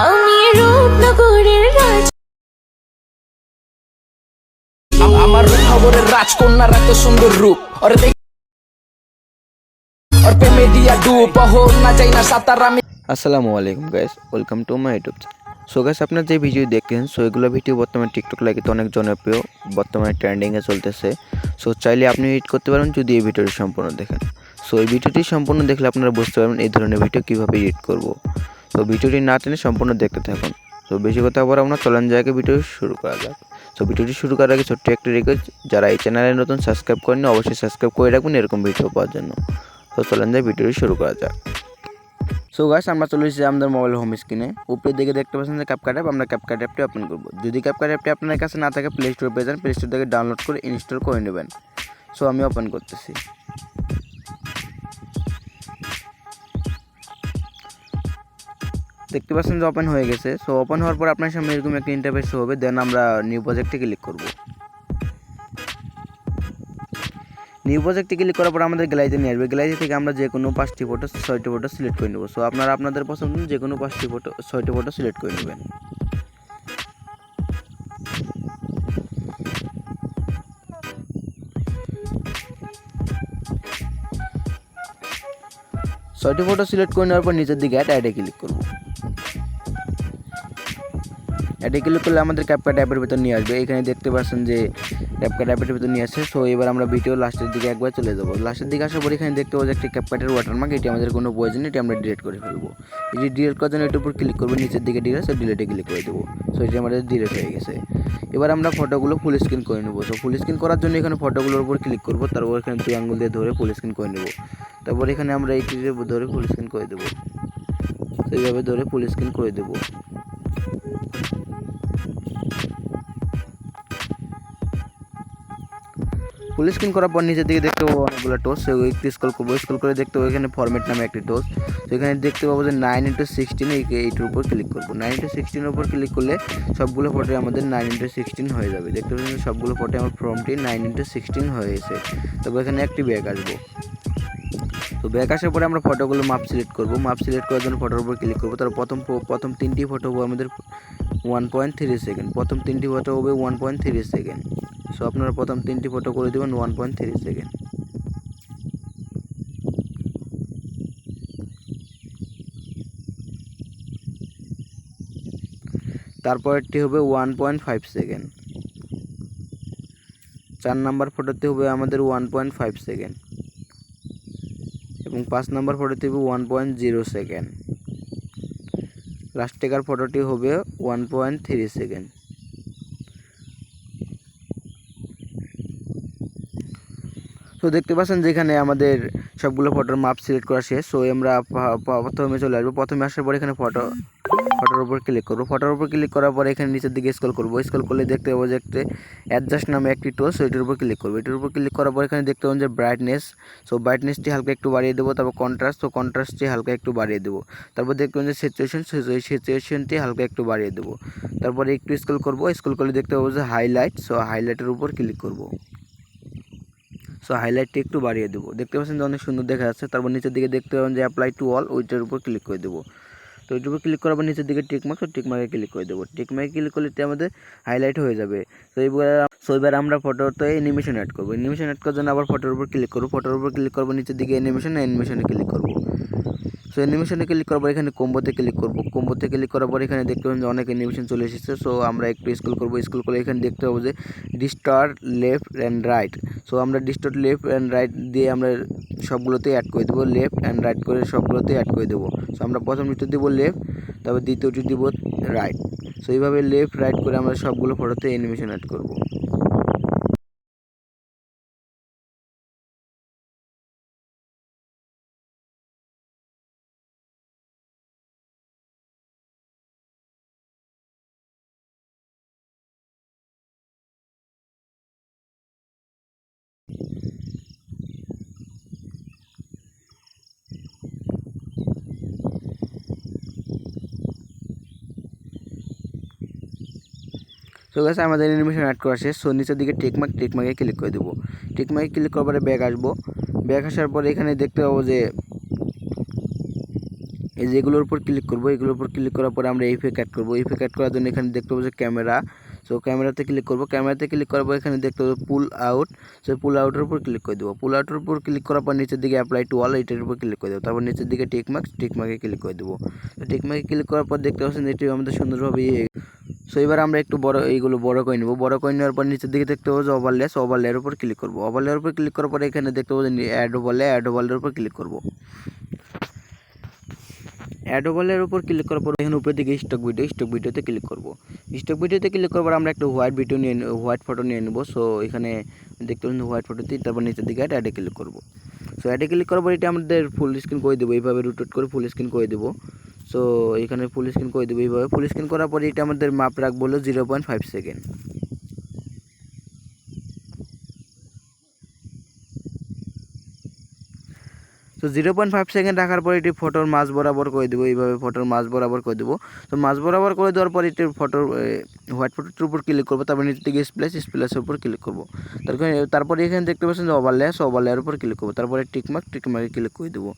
আমি রূপনগরের আমার রূপনগরের রাজকন্যার এত সুন্দর রূপ और প্রেমে দিয়া ডুব हो না যাই না সাঁতার আমি। আসসালামু আলাইকুম guys, welcome to my YouTube channel. So guys, আপনারা যে ভিডিও দেখতেছেন সো এগুলো ভিডিও বর্তমানে টিকটক লাইকে অনেক জনপ্রিয়, বর্তমানে ট্রেন্ডিংয়ে চলতেছে। সো চাইলে আপনি এডিট করতে পারেন যদি এই ভিডিওটি সম্পূর্ণ দেখেন। সো এই ভিডিওটি সম্পূর্ণ দেখলে আপনারা বুঝতে পারবেন এই ধরনের ভিডিও কীভাবে এডিট করব। তো ভিডিওটি না টেনে সম্পূর্ণ দেখতে থাকুন। তো বেশি কথা বলে আমরা চলেন জায়গায় ভিডিও শুরু করা যাক। সো ভিডিওটি শুরু করার আগে ছোট্ট একটি রিকোয়েস্ট, যারা এই চ্যানেলে নতুন সাবস্ক্রাইব করেনি অবশ্যই সাবস্ক্রাইব করে রাখবেন এরকম ভিডিও পাওয়ার জন্য। তো চলেন যাই ভিডিওটি শুরু করা যাক। সো গাইস, আমরা চলে এসেছি আমাদের মোবাইল হোম স্ক্রিনে। উপরের দিকে দেখতে পাচ্ছেন যে ক্যাপকাট অ্যাপ, আমরা ক্যাপকাট অ্যাপটি ওপেন করব। যদি ক্যাপকাট অ্যাপটি আপনার কাছে না থাকে প্লে স্টোরে পেয়ে যান, প্লে স্টোর থেকে ডাউনলোড করে ইনস্টল করে নেবেন। সো আমি ওপেন করতেছি। দেখতে পাচ্ছেন যে ওপেন হয়ে গেছে। সো ওপেন হওয়ার পর আপনার সামনে এরকম একটা ইন্টারফেস হবে। দেন আমরা নিউ প্রজেক্টে ক্লিক করব। নিউ প্রজেক্টে ক্লিক করার পর আমাদের গ্যালারিতে নিয়ে আসবে। গ্যালারি থেকে আমরা যে কোনো 5টি ফটো 6টি ফটো সিলেক্ট করে নেব। সো আপনারা আপনাদের পছন্দ যে কোনো 5টি ফটো 6টি ফটো সিলেক্ট করে নেবেন। ছয়টি ফটো সিলেক্ট করে নেওয়ার পর নিচের দিকে অ্যাডে ক্লিক করব। অ্যাডে ক্লিক করলে আমাদের ক্যাপকাট অ্যাপের ভিতর নিয়ে আসবে। এখানে দেখতে পাচ্ছেন যে ক্যাপকাট অ্যাপের ভিতর নিয়ে আসছে। সো এবার আমরা ভিডিও লাস্টের দিকে একবার চলে যাবো। লাস্টের দিকে আসার পর এখানে দেখতে পাবো যে একটি ক্যাপকাটের ওয়াটারমার্ক, এটি আমাদের কোনো প্রয়োজন নেই, এটি আমরা ডিলিট করে ফেলবো। এটি ডিলিট করার জন্য এটির উপর ক্লিক করবো, নিচের দিকে ডিলিট, সো ডিলিটে ক্লিক করে দেবো। সো এটি আমাদের ডিলিট হয়ে গেছে। এবার আমরা ফটোগুলো ফুল স্ক্রিন করে নেবো। সো ফুল স্ক্রিন করার জন্য এখানে ফটোগুলোর উপর ক্লিক করবো, তারপর এখানে 2 আঙ্গুল দিয়ে ধরে ফুল স্ক্রিন করে নেবো। তারপর এখানে আমরা এইটি ধরে ফুল স্ক্রিন করে দেবো। তো এইভাবে ধরে ফুল স্ক্রিন করে দেবো। ফুল স্ক্রিন করার পর নিচের দিকে দেখতে পাবো অনেকগুলো টোস, সেগুলো একটু স্ক্রল করবো। স্ক্রল করে দেখতে পাবো এখানে ফরম্যাট নামে একটি টোস। তো এখানে দেখতে পাবো যে 9:16, এইটার উপর ক্লিক করবো। 9:16 উপর ক্লিক করলে সবগুলো ফটো আমাদের 9:16 হয়ে যাবে। দেখতে পাচ্ছেন সবগুলো ফটো আমার ফর্মটি 9:16 হয়ে গেছে। তারপর এখানে একটি ব্যাক আসবো। তো ব্যাক আসার পরে আমরা ফটোগুলো মাপ সিলেক্ট করবো। মাপ সিলেক্ট করার জন্য ফটোর উপর ক্লিক করবো। তারপর প্রথম 3টি ফটো হবে আমাদের 1.3 সেকেন্ড। প্রথম 3টি ফটো হবে 1.3 সেকেন্ড। সো আপনারা প্রথম 3টি ফটো করে দেবেন 1.3 সেকেন্ড। তারপরটি হবে 1.5 সেকেন্ড। 4 নাম্বার ফটোতে হবে আমাদের 1.5 সেকেন্ড এবং 5 নাম্বার ফটোতে হবে 1.0 সেকেন্ড। লাস্টেকার ফটোটি হবে 1.3 সেকেন্ড। তো দেখতে পাচ্ছেন যেখানে আমাদের সবগুলো ফটোর মাপ সিলেক্ট করা শেষ। সো আমরা প্রথমে চলে আসবো। প্রথমে আসার পর এখানে ফটোর উপর ক্লিক করবো। ফটোর উপর ক্লিক করার পর এখানে নিচের দিকে স্ক্রল করবো। স্ক্রল করলে দেখতে পাবো যে একটা অ্যাডজাস্ট নামে একটি টোস, এটার উপর ক্লিক করবো। এটার উপর ক্লিক করার পর এখানে দেখতে পাবেন যে ব্রাইটনেস, সো ব্রাইটনেসটি হালকা একটু বাড়িয়ে দেবো। তারপর কন্ট্রাস্ট, তো কন্ট্রাস্টটি হালকা একটু বাড়িয়ে দেবো। তারপর দেখতে পাবেন যে সিচুয়েশনটি হালকা একটু বাড়িয়ে দেবো। তারপরে একটু স্ক্রল করবো। স্ক্রল করলে দেখতে পাবো যে হাইলাইট, সো হাইলাইটের উপর ক্লিক করবো। সো হাইলাইটটি একটু বাড়িয়ে দেবো। দেখতে পাচ্ছেন যে অনেক সুন্দর দেখা যাচ্ছে। তারপর নিচের দিকে দেখতে পাবেন যে অ্যাপ্লাই টু অল, ওইটার উপর ক্লিক করে দেবো। তো ওইটার উপর ক্লিক করার পর নিচের দিকে টিকমার্ক, তো টিকমার্কে ক্লিক করে দেবো। টিকমার্কে ক্লিক করলে এটি আমাদের হাইলাইট হয়ে যাবে। তো এবার আমরা ফটোতে অ্যানিমেশন অ্যাড করবো। অ্যানিমেশন অ্যাড করার জন্য আবার ফটোর উপর ক্লিক করবো। ফটোর উপর ক্লিক করবো, নিচের দিকে অ্যানিমেশনে ক্লিক করবো। সো অ্যানিমেশনে ক্লিক করার পর এখানে কম্বোতে ক্লিক করবো। কম্বোতে ক্লিক করার পর এখানে দেখতে পাবেন যে অনেক অ্যানিমেশন চলে এসেছে। সো আমরা একটু স্ক্রল করবো। স্ক্রল করে এখানে দেখতে পাবো যে distort left and right. So আমরা ডিস্টর্ট লেফট অ্যান্ড রাইট দিয়ে আমরা সবগুলোতেই অ্যাড করে দেবো। লেফট অ্যান্ড রাইট করে সবগুলোতেই অ্যাড করে দেবো। সো আমরা প্রথমটি দেবো লেফট, তারপর দ্বিতীয়টি দেবো রাইট। সো এইভাবে লেফট রাইট করে আমরা সবগুলো ফটোতে অ্যানিমেশন অ্যাড করবো। সো গাইস, আমাদের অ্যানিমেশন অ্যাড করা শেষ। সো নিচের দিকে টিকমার্কে ক্লিক করে দেবো। টিকমার্কে ক্লিক করার পরে ব্যাক আসবো। ব্যাক আসার পরে এখানে দেখতে পাবো যে এই যে এগুলোর উপর ক্লিক করব, এগুলোর উপর ক্লিক করার পরে আমরা ইফেক্ট অ্যাড করব। ইফেক্ট অ্যাড করার জন্য এখানে দেখতে পাবো যে ক্যামেরা, সো ক্যামেরাতে ক্লিক করব। ক্যামেরাতে ক্লিক করার পর এখানে দেখতে পাবো পুল আউট, সো পুল আউটের উপর ক্লিক করে দেবো। পুল আউটের উপর ক্লিক করার পর নিচের দিকে অ্যাপ্লাই টু অল, এটার উপর ক্লিক করে দেবো। তারপর নিচের দিকে টিকমার্কে ক্লিক করে দেবো। তো টিকমার্কে ক্লিক করার পর দেখতে পাচ্ছেন এটি আমাদের সুন্দরভাবে সো এবার আমরা একটু বড় এইগুলো বড় করে নেব। বড় করে নেওয়ার পর নিচের দিকে দেখতে পাবো যে ওভারলের উপর ক্লিক করব। ওভারলের উপর ক্লিক করার পরে এখানে দেখতে পাবো যে অ্যাড ওভারলের উপর ক্লিক করব। অ্যাড ওভারলের উপর ক্লিক করার পর এখানে উপরের দিকে স্টক ভিডিওতে ক্লিক করব। স্টক ভিডিওতে ক্লিক করার পর আমরা একটা হোয়াইট ফটো নিয়ে নেব। সো এখানে দেখতে পাচ্ছেন হোয়াইট ফটোতে, তারপর নিচের দিকে অ্যাডে ক্লিক করব। সো অ্যাডে ক্লিক করার পর এটা আমাদের ফুল স্ক্রিন করে দেবো, এইভাবে রোটেট করে ফুল স্ক্রিন করে দেবো। সো এখানে ফুল স্ক্রিন করে দেবো এইভাবে। ফুল স্ক্রিন করার পরে এটা আমাদের মাপ রাখবো হলো 0.5 সেকেন্ড। তো 0.5 সেকেন্ড রাখার পরে এটি ফটোর মাঝ বরাবর করে দেবো, এইভাবে ফটোর মাঝ বরাবর করে দেবো। তো মাঝ বরাবর করে দেওয়ার পর এটির ফটোর হোয়াইট ফটোটার উপর ক্লিক করবো। তারপর নিচে থেকে স্প্ল্যাশের উপর ক্লিক করবো। তারপরে এখানে দেখতে পাচ্ছেন যে ওভারলেয়ার উপর ক্লিক করবো। তারপরে টিকমার্কে ক্লিক করে দেবো।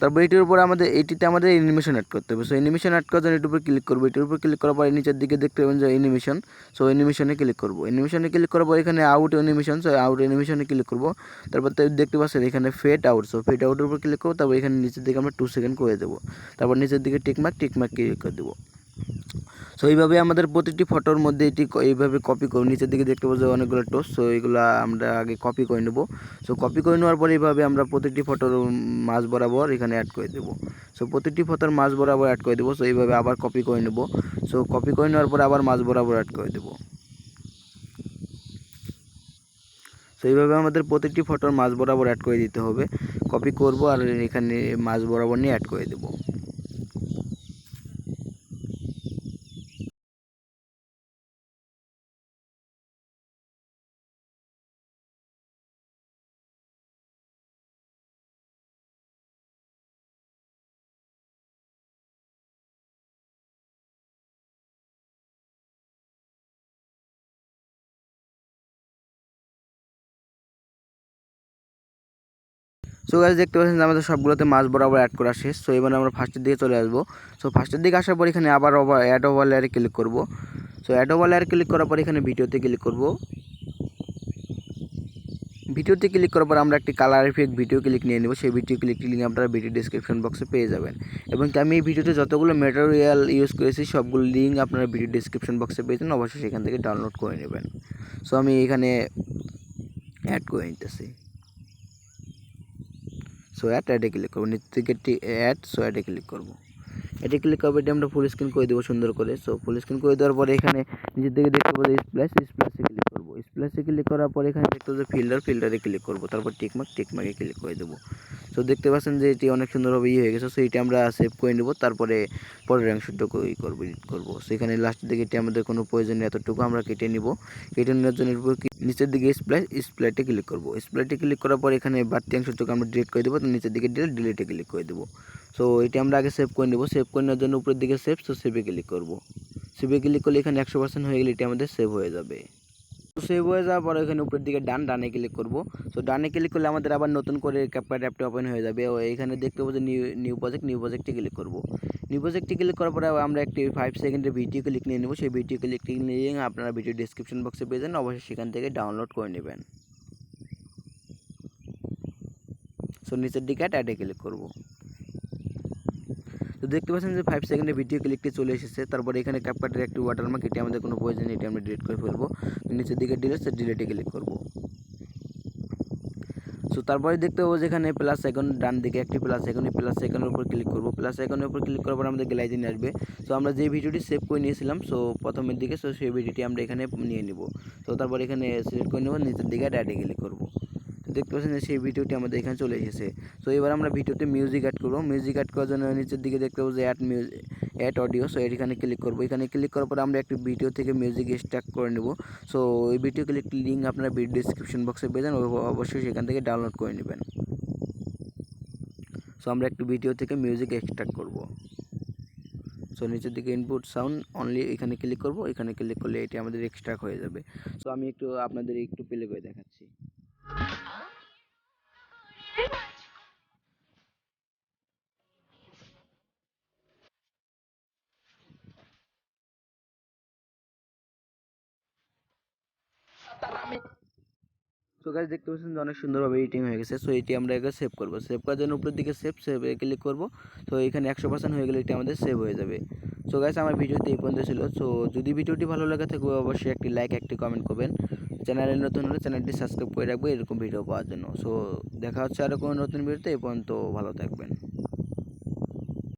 তারপর এটির উপর এটিতে আমাদের অ্যানিমেশন অ্যাড করতে হবে। সো অ্যানিমেশন অ্যাড করার জন্য এটির উপর ক্লিক করবো। এটির উপর ক্লিক করার পরে নিচের দিকে দেখতে পাবেন যে অ্যানিমেশন, সো অ্যানিমেশনে ক্লিক করবো। অ্যানিমেশনে ক্লিক করার পর এখানে আউট অ্যানিমেশন, সো আউট অ্যানিমেশনে ক্লিক করবো। তারপর দেখতে পাচ্ছেন এখানে ফেড আউট, সো ফেড আউটের উপর ক্লিক করবো। তারপর এখানে নিচের দিকে আমরা 2 সেকেন্ড করে দেবো। তারপর নিচের দিকে টিকমার্ক ক্লিক করে দেবো। সো এইভাবে আমাদের প্রতিটি ফটোর মধ্যে এটি এইভাবে কপি করব। নিচের দিকে দেখতে পাবো যে অনেকগুলো টোস্ট, সো এগুলো আমরা আগে কপি করে নেব। সো কপি করে নেওয়ার পরে এইভাবে আমরা প্রতিটি ফটোর মাঝ বরাবর এখানে অ্যাড করে দেবো। সো প্রতিটি ফটোর মাঝ বরাবর অ্যাড করে দেবো। সো এইভাবে আবার কপি করে নেব। সো কপি করে নেওয়ার পরে আবার মাঝ বরাবর অ্যাড করে দেবো। সো এইভাবে আমাদের প্রতিটি ফটোর মাঝ বরাবর অ্যাড করে দিতে হবে। কপি করব আর এখানে মাঝ বরাবর নিয়ে অ্যাড করে দেবো। সো গাইস দেখতে পাচ্ছেন যে আমাদের সবগুলোতে মাঝ বরাবর অ্যাড করা শেষ। সো এবার আমরা ফার্স্টের দিকে চলে আসবো। সো ফার্স্টের দিকে আসার পর এখানে আবার অ্যাড ওভারলেয়ারে ক্লিক করব। সো অ্যাড ওভারলেয়ারে ক্লিক করার পর এখানে ভিডিওতে ক্লিক করব। ভিডিওতে ক্লিক করার পর আমরা একটি কালার ইফেক্ট ভিডিও ক্লিক নিয়ে নেব। সেই ভিডিও ক্লিকটি লিঙ্ক আপনারা ভিডিও ডিসক্রিপশন বক্সে পেয়ে যাবেন। এবং আমি এই ভিডিওতে যতগুলো ম্যাটেরিয়াল ইউজ করেছি সবগুলো লিঙ্ক আপনারা ভিডিও ডিসক্রিপশন বক্সে পেয়ে যাবেন, অবশ্যই সেখান থেকে ডাউনলোড করে নেবেন। সো আমি এখানে অ্যাড করে নিতেছি। সো অ্যাডে ক্লিক করবো। নিচ থেকে অ্যাডে ক্লিক করবো। এটি ক্লিক করবো, এটি আমরা ফুল স্ক্রিন করে দেবো সুন্দর করে। সো ফুল স্ক্রিন করে দেওয়ার পরে এখানে নিচের দিকে দেখতে পাবো স্প্ল্যাশে ক্লিক করবো। স্প্ল্যাশে ক্লিক করার পরে এখানে দেখতে পাবো ফিল্টারে ক্লিক করবো। তারপর টিকমার্কে ক্লিক করে দেবো। সো দেখতে পাচ্ছেন যে এটি অনেক সুন্দরভাবে হয়ে গেছে। সো এটি আমরা সেভ করে নেব। তারপরে পরের অংশটুকু এডিট করবো। সেখানে লাস্টের দিকে এটি আমাদের কোনো প্রয়োজন নেই, এতটুকু আমরা কেটে নিব। কেটে নেওয়ার জন্য নিচের দিকে স্প্লাইটে ক্লিক করবো। স্প্লাইটে ক্লিক করার পর এখানে বাড়তি অংশটুকু আমরা ডিলিট করে দেবো। তো নিচের দিকে ডিলিটে ক্লিক করে দেবো। সো এটি আমরা আগে সেভ করে নেব। সেভ করে নেওয়ার জন্য উপরের দিকে সেভে ক্লিক করব। সেভে ক্লিক করলে এখানে 100% হয়ে গেলে এটি আমাদের সেভ হয়ে যাবে। তো সেভ হয়ে যাওয়ার পরে এখানে উপরের দিকে ডানে ক্লিক করব। সো ডানে ক্লিক করলে আমাদের আবার নতুন করে ক্যাপকাট অ্যাপটি ওপেন হয়ে যাবে। ও এখানে দেখতে পাবো যে নিউ প্রজেক্টে ক্লিক করব। নিউ প্রজেক্টে ক্লিক করার পরে আমরা একটি 5 সেকেন্ডের ভিডিও ক্লিক নিয়ে নেব। সেই ভিডিও ক্লিক নিয়ে আপনারা ভিডিও ডিসক্রিপশন বক্সে পেয়ে যান, অবশ্যই সেখান থেকে ডাউনলোড করে নেবেন। সো নিচের দিকে অ্যাডে ক্লিক করব। তো দেখতে পাচ্ছেন যে 5 সেকেন্ডের ভিডিও ক্লিকটি চলে এসেছে। তারপরে এখানে ক্যাপকাটের একটি ওয়াটারমার্ক, এটি আমাদের কোনো প্রয়োজন নেই, এটি আমরা ডিলিট করে ফেলবো। নিচের দিকে ডিলিটে ক্লিক করব। সো তারপরে দেখতে পাবো যেখানে প্লাস আইকন, ডান দিকে একটি প্লাস আইকন, এই প্লাস আইকনের উপর ক্লিক করব। প্লাস আইকনের উপর ক্লিক করার পর আমাদের গ্যালারিতে নিয়ে আসবে। সো আমরা যে ভিডিওটি সেভ করে নিয়েছিলাম, সো প্রথমের দিকে, সো সেই ভিডিওটি আমরা এখানে নিয়ে নিব। তো তারপর এখানে সিলেক্ট করে নেব, নিচের দিকে অ্যাডে ক্লিক করব। দেখতে পাচ্ছেন যে সেই ভিডিওটি আমাদের এখানে চলে এসেছে। তো এবার আমরা ভিডিওতে মিউজিক অ্যাড করব। মিউজিক অ্যাড করার জন্য নিচের দিকে দেখতে পাবো যে অ্যাড অডিও, সো এখানে ক্লিক করব। এখানে ক্লিক করার পর আমরা একটি ভিডিও থেকে মিউজিক এক্সট্রাক্ট করে নেব। সো এই ভিডিও ক্লিকটি লিঙ্ক আপনারা ভিডিও ডিসক্রিপশন বক্সে পেয়ে যান, অবশ্যই সেখান থেকে ডাউনলোড করে নেবেন। সো আমরা একটু ভিডিও থেকে মিউজিক এক্সট্রাক্ট করব। সো নিচের দিকে ইনপুট সাউন্ড অনলি, এখানে ক্লিক করব। এখানে ক্লিক করলে এটি আমাদের এক্সট্রাক্ট হয়ে যাবে। সো আমি আপনাদের একটু প্লে করে দেখাচ্ছি। সো গাইস দেখতে পাচ্ছেন যে অনেক সুন্দরভাবে এডিটিং হয়ে গেছে। সো এটি আমরা একে সেভ করব। সেভ করার জন্য উপরের দিকে সেভে ক্লিক করব। তো এখানে 100% হয়ে গেলে এটি আমাদের সেভ হয়ে যাবে। সো গাইস আমার ভিডিওতে এই পর্যন্ত ছিল। সো যদি ভিডিওটি ভালো লাগে থাকে অবশ্যই একটি লাইক একটি কমেন্ট করবেন। চ্যানেলে নতুন হলে চ্যানেলটি সাবস্ক্রাইব করে রাখবো এরকম ভিডিও পাওয়ার জন্য। সো দেখা হচ্ছে আরও কোনো নতুন ভিডিওতে। এই পর্যন্ত ভালো থাকবেন।